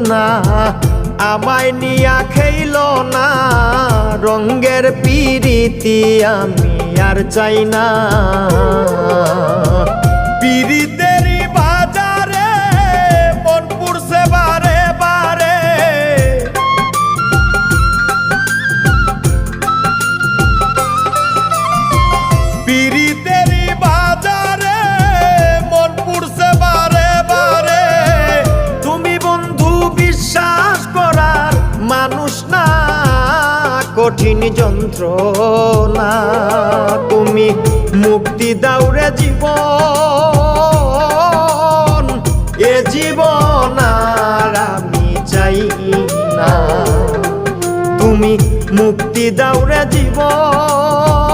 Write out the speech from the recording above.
না আমায় নিয়া খেইল না রঙ্গের পিরিতি আমি আর চাই না পিরিতেরই বাজারে মন পুরছে বারে বারে পিরিতেরই বাজারে মন পুরছে বারে বারে তুমি বন্ধু বিশ্বাস করার মানুষ না কঠিন যন্ত্রণা তুমি মুক্তি দাও রে জীবন এ জীবন আর আমি চাই না তুমি মুক্তি দাও রে জীবন